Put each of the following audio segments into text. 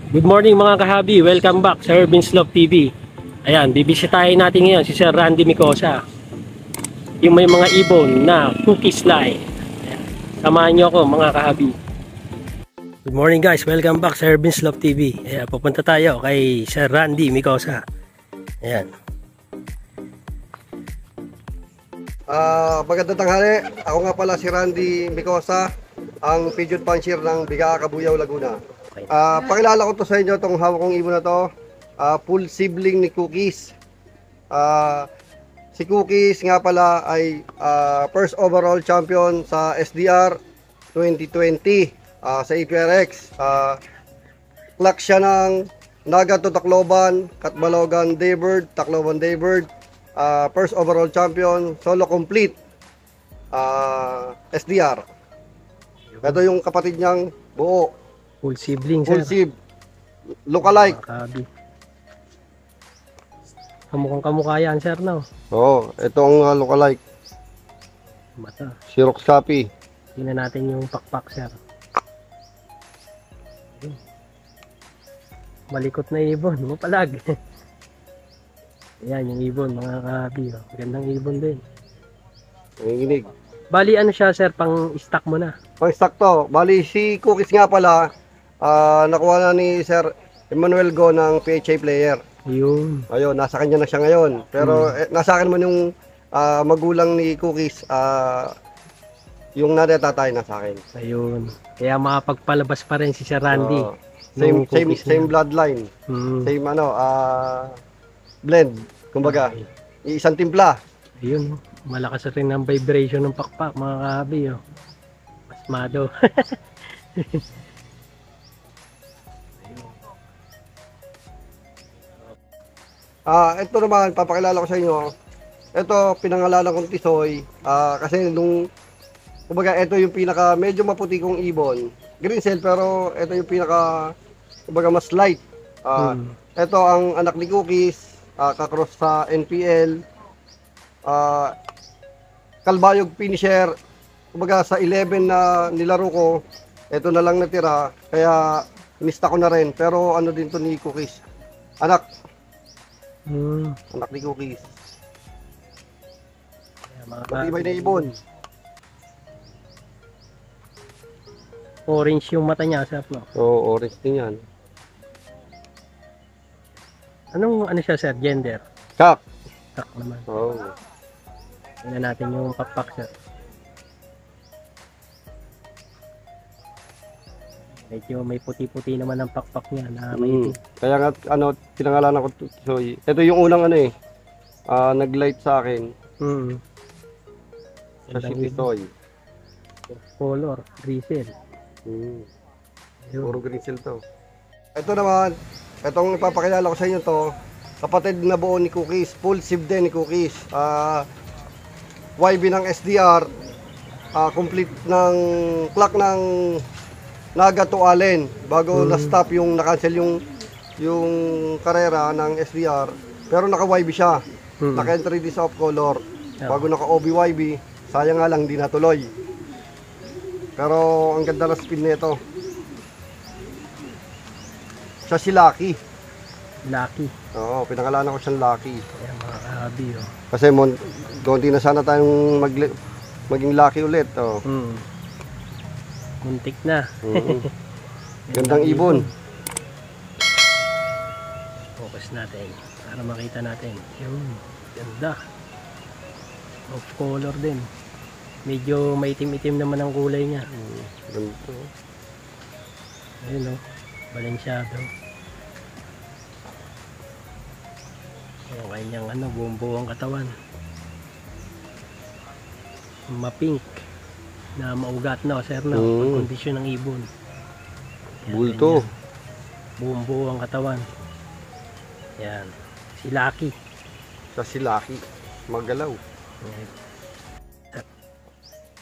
Good morning mga kahabi, welcome back sa Urban's Love TV. Ayan, bibisitahin natin ngayon si Sir Randy Micosa, yung may mga ibon na cookies line. Ayan, samahan nyo ako mga kahabi. Good morning guys, welcome back sa Urban's Love TV. Ayan, pupunta tayo kay Sir Randy Micosa. Ayan. Magandang tanghali. Ako nga pala si Randy Micosa, ang pigeon puncher ng Bigaa, Cabuyao, Laguna. Pakilala ko to sa inyo, itong hawak kong ibon na to. Full sibling ni Cookies. Si Cookies nga pala ay first overall champion sa SDR 2020 sa APRX. Clock siya ng Naga to Tacloban, Catbalogan Daybird, Tacloban Daybird. First overall champion, solo complete SDR. Ito yung kapatid niyang buo. Full sibling, Full sir. sib. Lookalike. Kamukhang kamukha yan, sir, no? Oo, ito ang lookalike. Mata. Xerox copy. Tingnan natin yung pakpak, sir. Malikot na ibon, mapalag. Ayan, yung ibon, mga kahabi. Oh. Gandang ibon din. Nanginginig. Bali, ano siya, sir, pang stock mo na? Pang stock to. Bali, si Cookies nga pala, nakuha na ni Sir Emmanuel Go ng PHA player. Yun. Ayun, nasa kanya na siya ngayon. Pero nasa akin man yung magulang ni Cookies, yung nanay at tatay nasa akin. Ayun. Kaya makapagpalabas pa rin si Sir Randy. Same bloodline. Same blend. Kumbaga, isang timpla. Ayun. Malakas rin ang vibration ng pakpak, mga kahabi. Oh. Pasmado. Ito naman, papakilala ko sa inyo. Ito, pinangalanan kong Tisoy. Kasi kumbaga, ito yung pinaka, medyo maputi kong ibon. Green cell, pero ito yung pinaka, kumbaga, mas light. Ito ang anak ni Cookies, kakross sa NPL. Kalbayog finisher. Kumbaga, sa 11 na nilaro ko, ito na lang natira. Kaya, mista ko na rin. Pero ano din to ni Cookies. Anak ni Cookies. Matibay na ibon. Orange yung mata niya, sir, no? Oo, orange din yan. Anong ano siya, sir? Gender? Kak. Kak naman. Oo. Tingnan natin yung pakpak, sir. Medyo may puti-puti naman ang pakpak niya na may Kaya nga, pinangalanan ko Tisoy. Ito yung unang nag-light sa akin. Sa si Tisoy. Color, grisel. Puro grisel to. Ito naman, itong ipapakilala ko sa inyo to, kapatid na buo ni Cookies, full sib din ni Cookies. YB ng SDR, complete ng clock ng Naga to Allen bago na-stop yung na-cancel yung karera ng SDR, pero naka-YB siya. Naka-entry din sa off color bago naka-OB-YB. Sayang nga lang, di natuloy. Pero ang ganda ng spin nito. Siya si Lucky. Lucky. Oo, pinangalanan ko siyang Lucky. Ayan, mga kahabi, oh. Kasi konti na sana tayong maging Lucky ulit. Oh. Muntik na. Gandang ibon. Focus natin para makita natin. Yun, ganda. Off color din. Medyo maitim-itim naman ang kulay niya. Ganito. Ayun, oh. Balansyado. Yung kanyang buong katawan. Ma-pink na maugat na, sir, na kondisyon ng ibon. Bulto. Buong ang katawan. Yan. Si Lucky. Siya si Lucky. Magalaw.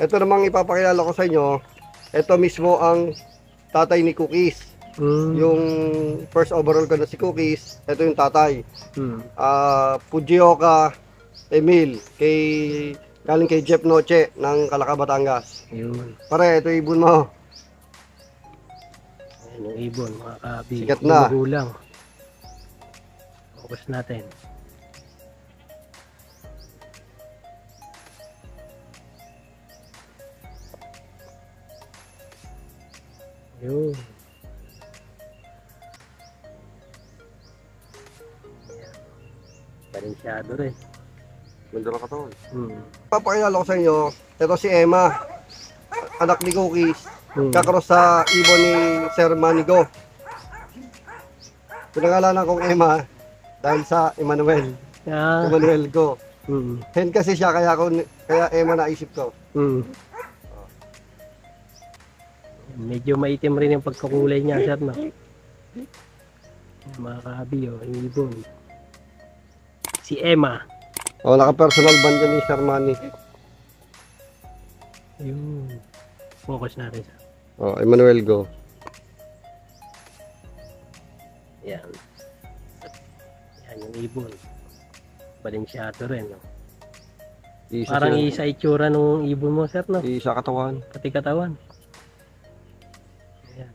Ito namang ipapakilala ko sa inyo. Ito mismo ang tatay ni Cookies. Yung first overall ko na si Cookies. Ito yung tatay. Fujioka Emil. Galing kay Jeff Noche ng Calaca, Batangas. Yun. Pare, ito ibon mo. Ayan yung ibon, mga kabi. Sikat na. Gulang. Focus natin. Yun. Balinsyado rin. Ganda ng katawan. Hmm. Papakilala ko sa inyo, ito si Emma, anak ni Cookies, Hmm. kakross sa ibon ni Sir Manigo. Pinangalanan kong Emma dahil sa Emmanuel, Ah. Emmanuel Go. Hmm. Hen kasi siya, kaya Emma naisip ko. Hmm. Medyo maitim rin yung pagkakulay niya, sir, no? Mga kabi, oh, yung ibon. Si Emma. Naka-personal band yan ni Sir Manny. Yun. Focus natin, sir. Emmanuel Go. Yan. Yan yung ibon. Balinsyado rin, no? Parang isa itsura nung ibon mo, sir, no? Isa katawan. Pati katawan. Ayan.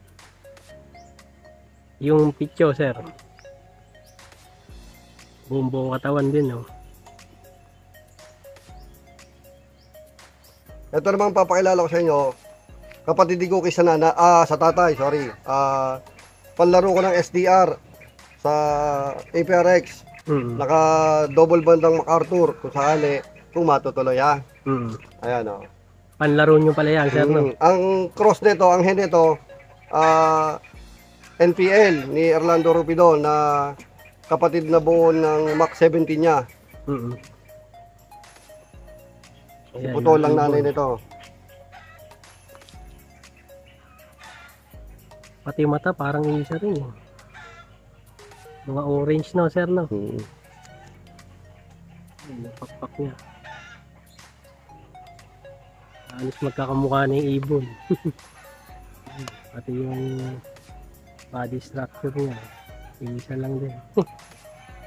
Yung pityo, sir. Buong katawan din, no? Ito naman papakilala ko sa inyo, kapatid ni Cookies sa tatay, sorry. Panlaro ko ng SDR sa APRX. Mm. Naka-double bandang MacArthur kung sakali, kung matutuloy ha. Mm. Ayan o. Panlaro nyo pala yan, sir, no? Ang cross nito, ang hen nito, NPL ni Orlando Rupido na kapatid na buo ng Mac 17 niya. Mm. Ayan, Puto lang yung nanay ibon. nito. Pati mata, parang isa rin, eh. Mga orange, no, sir, no? Yung pakpak niya. Halos magkakamukha na yung ibon. Pati yung body structure niya. Isa lang din.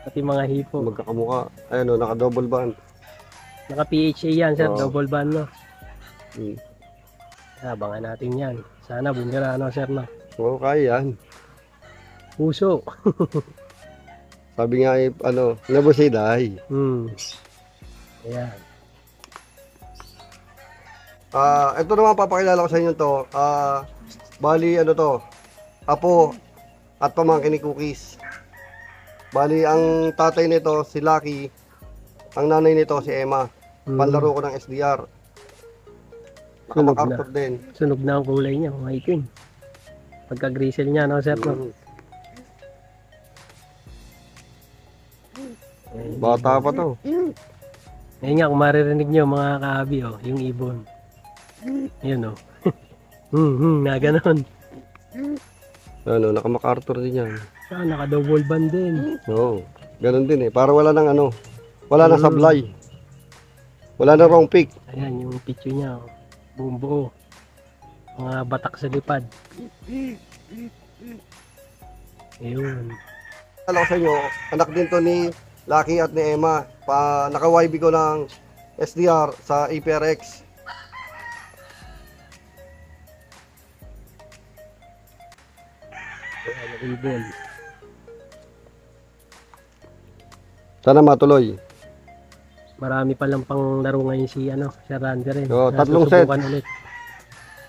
Pati mga hipo. Magkakamukha. Ayan o, naka-double band. Naka PHA yan, sir. Oo. Double band, no? Hmm. Abangan natin yan. Sana bumira, no, sir, no? Oo, kaya yan. Puso. Sabi nga, nabusiday. Ayan. Ito naman papakilala ko sa inyo to. Bali, apo at pamangkin ni Cookies. Bali, ang tatay nito, si Lucky. Ang nanay nito, si Emma. Panlaro ko ng SDR. Sunog Naka-MacArthur din. Sunog na ang kulay niya, maitim. Pagka-grisel niya, no, sir, no? Bata pa to. Ayun nga, kung maririnig nyo mga kaabi, oh, yung ibon. Ayun, oh. Na ganon. Naka-MacArthur din yan. Naka-double band din. Oo, ganun din eh. Para wala nang wala nang sablay. Wala nang wrong pick. Ayan, yung picture niya, oh. Buong buo. Mga batak sa lipad. Ayun. Alam ko sa inyo, anak din to ni Lucky at ni Emma. Naka-YB ko ng SDR sa APRX. Ayan, yung ibon. Sana matuloy. Marami pa lang pang laro ngayon si Randy rin. Oo, tatlong set. Nasusubukan ulit.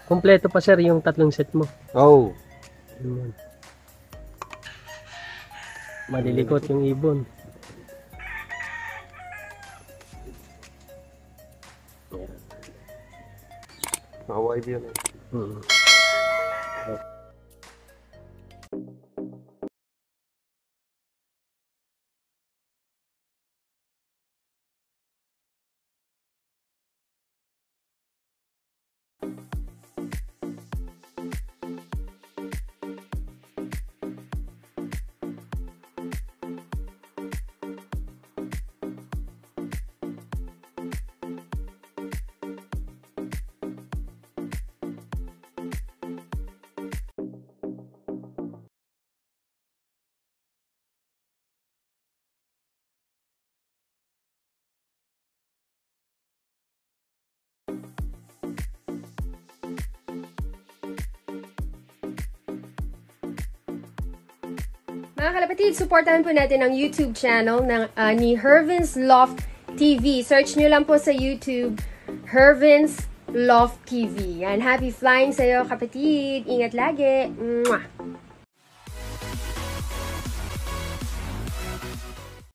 Kompleto pa, sir, yung tatlong set mo. Oh. Ayun. Malilikot yung ibon. Naka-YB yan eh. Hmm. Mga kalapatid, supportahan po natin ang YouTube channel ni Hervin's Loft TV. Search nyo lang po sa YouTube, Hervin's Loft TV. Yan, happy flying sa'yo kapatid. Ingat lagi. Mwah!